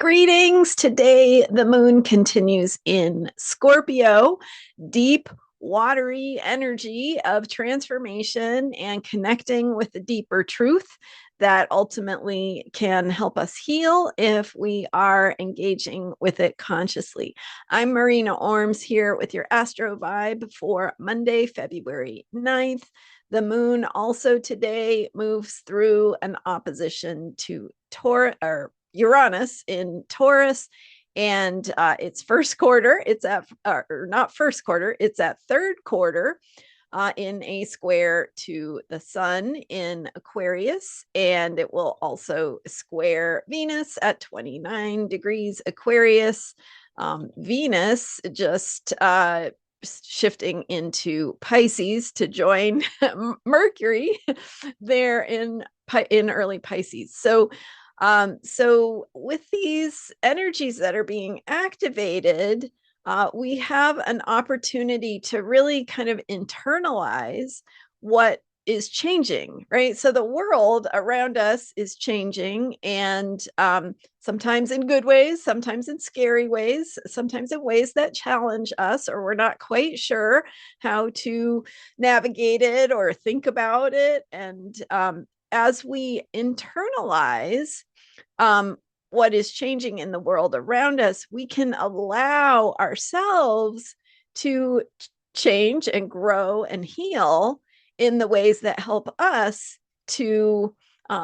Greetings. Today, the moon continues in Scorpio, deep, watery energy of transformation and connecting with the deeper truth that ultimately can help us heal if we are engaging with it consciously. I'm Marina Orms here with your Astro Vibe for Monday, February 9th. The moon also today moves through an opposition to Uranus in Taurus, and it's first quarter. It's at or not first quarter. It's at third quarter in a square to the sun in Aquarius, and it will also square Venus at 29 degrees Aquarius. Venus just shifting into Pisces to join Mercury there in early Pisces. So with these energies that are being activated, we have an opportunity to really kind of internalize what is changing, right? So the world around us is changing, and sometimes in good ways, sometimes in scary ways, sometimes in ways that challenge us, or we're not quite sure how to navigate it or think about it. And as we internalize what is changing in the world around us, we can allow ourselves to change and grow and heal in the ways that help us to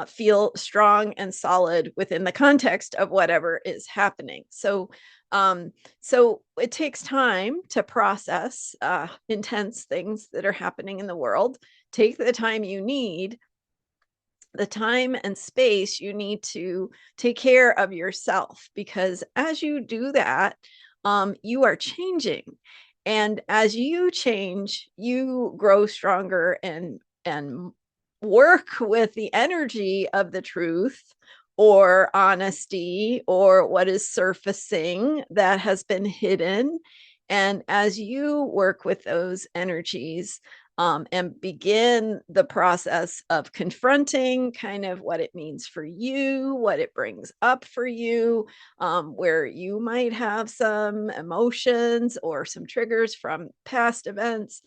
feel strong and solid within the context of whatever is happening. So it takes time to process intense things that are happening in the world. Take the time you need, the time and space you need to take care of yourself, because as you do that, you are changing, and as you change, you grow stronger and work with the energy of the truth or honesty or what is surfacing that has been hidden. And as you work with those energies, and begin the process of confronting kind of what it means for you, what it brings up for you, where you might have some emotions or some triggers from past events.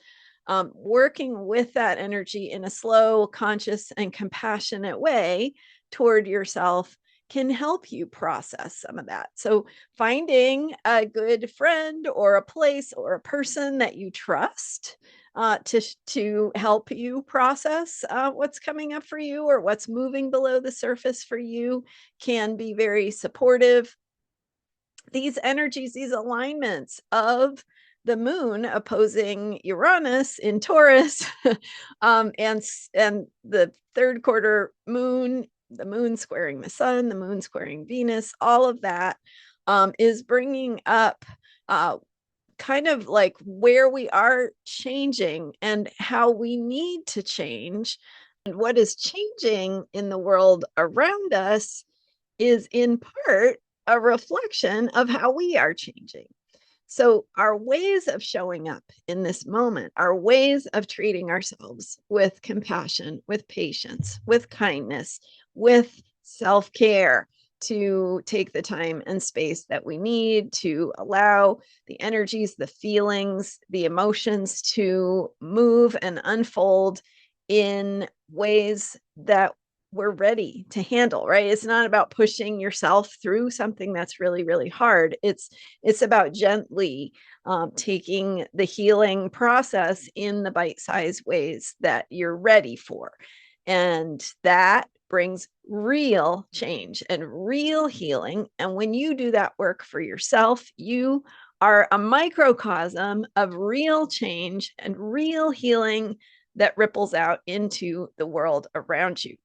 Working with that energy in a slow, conscious, and compassionate way toward yourself can help you process some of that. So finding a good friend or a place or a person that you trust to help you process what's coming up for you or what's moving below the surface for you can be very supportive. These energies, these alignments of the moon opposing Uranus in Taurus, and the third quarter moon, the moon squaring the sun, the moon squaring Venus, all of that is bringing up kind of like where we are changing and how we need to change. And what is changing in the world around us is in part a reflection of how we are changing. So, our ways of showing up in this moment, our ways of treating ourselves with compassion, with patience, with kindness, with self care, to take the time and space that we need to allow the energies, the feelings, the emotions to move and unfold in ways that we're ready to handle, right? It's not about pushing yourself through something that's really, really hard. It's about gently taking the healing process in the bite-sized ways that you're ready for. And that brings real change and real healing. And when you do that work for yourself, you are a microcosm of real change and real healing that ripples out into the world around you.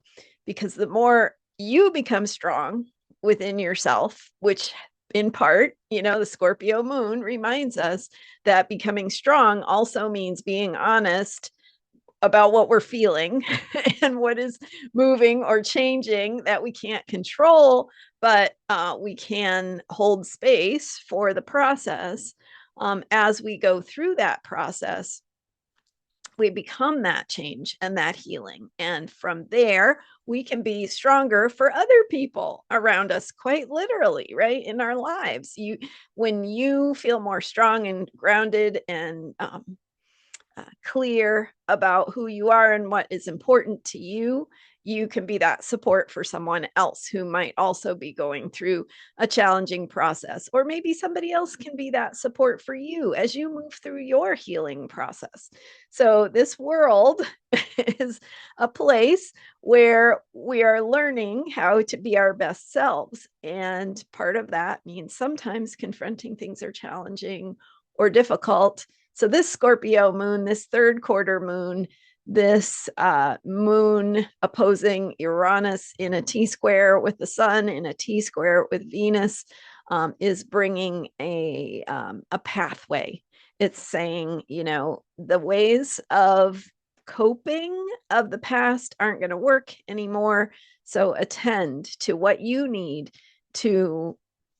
Because the more you become strong within yourself, which in part, the Scorpio moon reminds us that becoming strong also means being honest about what we're feeling and what is moving or changing that we can't control, but we can hold space for the process. As we go through that process, we become that change and that healing. And from there, we can be stronger for other people around us, quite literally, right? In our lives. When you feel more strong and grounded and clear about who you are and what is important to you, you can be that support for someone else who might also be going through a challenging process. Or maybe somebody else can be that support for you as you move through your healing process. So, this world is a place where we are learning how to be our best selves. And part of that means sometimes confronting things are challenging or difficult. So this Scorpio moon, this third quarter moon, this moon opposing Uranus in a T square with the sun in a T square with Venus is bringing a pathway. It's saying, the ways of coping of the past aren't going to work anymore. So attend to what you need to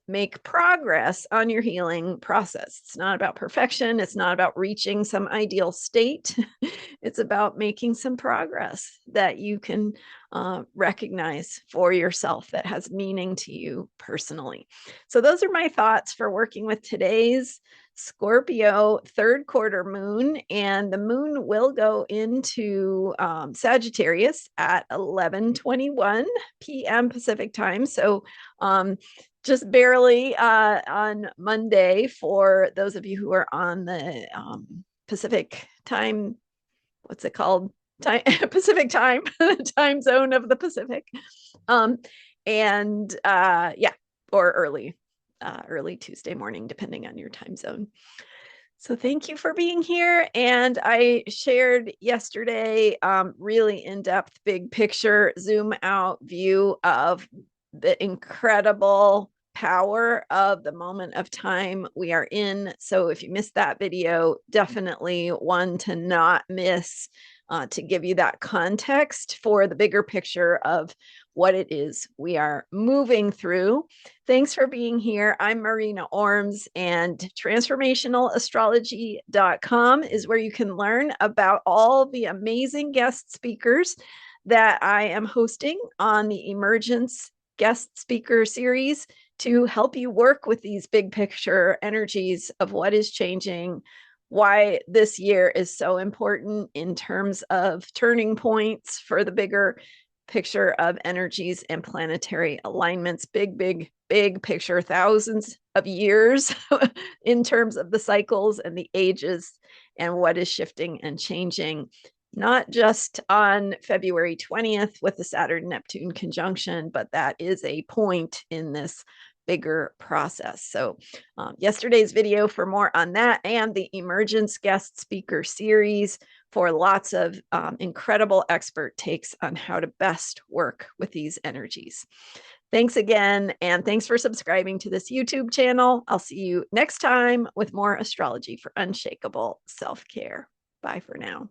make progress on your healing process. It's not about perfection. It's not about reaching some ideal state. It's about making some progress that you can recognize for yourself that has meaning to you personally. So those are my thoughts for working with today's Scorpio third quarter moon, and the moon will go into Sagittarius at 11:21 p.m. Pacific time. So just barely on Monday for those of you who are on the Pacific time. What's it called? Pacific time, time zone of the Pacific. Yeah, or early Tuesday morning, depending on your time zone. So thank you for being here. And I shared yesterday really in-depth, big picture, zoom out view of the incredible power of the moment of time we are in. So if you missed that video, definitely one to not miss, to give you that context for the bigger picture of what it is we are moving through. Thanks for being here. I'm Marina Orms, and transformationalastrology.com is where you can learn about all the amazing guest speakers that I am hosting on the Emergence guest speaker series to help you work with these big picture energies of what is changing, why this year is so important in terms of turning points for the bigger picture of energies and planetary alignments. Big picture, thousands of years in terms of the cycles and the ages and what is shifting and changing, not just on February 20th with the Saturn-Neptune conjunction, but that is a point in this bigger process. So yesterday's video for more on that, and the Emergence guest speaker series for lots of incredible expert takes on how to best work with these energies. Thanks again, and thanks for subscribing to this YouTube channel. I'll see you next time with more astrology for unshakable self-care. Bye for now.